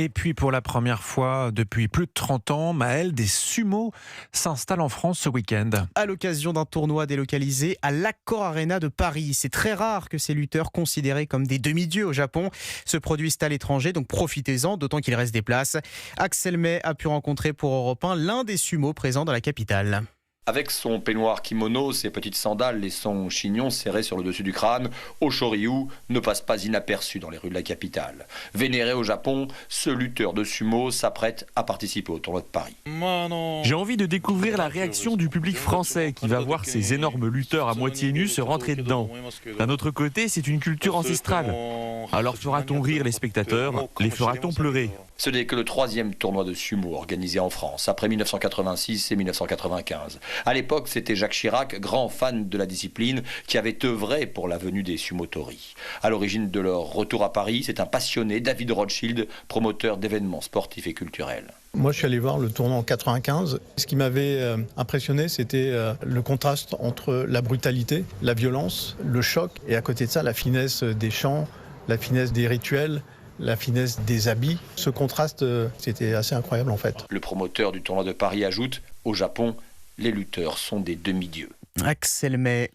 Et puis pour la première fois depuis plus de 30 ans, Maël, des sumos s'installent en France ce week-end. À l'occasion d'un tournoi délocalisé à l'Accor Arena de Paris. C'est très rare que ces lutteurs considérés comme des demi-dieux au Japon se produisent à l'étranger, donc profitez-en, d'autant qu'il reste des places. Axel May a pu rencontrer pour Europe 1 l'un des sumos présents dans la capitale. Avec son peignoir kimono, ses petites sandales et son chignon serré sur le dessus du crâne, Oshoryu ne passe pas inaperçu dans les rues de la capitale. Vénéré au Japon, ce lutteur de sumo s'apprête à participer au tournoi de Paris. J'ai envie de découvrir la réaction du public français qui va voir ces énormes lutteurs à moitié nus se rentrer dedans. D'un autre côté, c'est une culture ancestrale. Alors fera-t-on rire les spectateurs? Les fera-t-on pleurer? Ce n'est que le 3e tournoi de sumo organisé en France, après 1986 et 1995. À l'époque, c'était Jacques Chirac, grand fan de la discipline, qui avait œuvré pour la venue des sumotori. À l'origine de leur retour à Paris, c'est un passionné, David Rothschild, promoteur d'événements sportifs et culturels. Moi, je suis allé voir le tournoi en 95. Ce qui m'avait impressionné, c'était le contraste entre la brutalité, la violence, le choc, et à côté de ça, la finesse des chants, la finesse des rituels, la finesse des habits. Ce contraste, c'était assez incroyable en fait. Le promoteur du tournoi de Paris ajoute, au Japon, les lutteurs sont des demi-dieux. Axel May.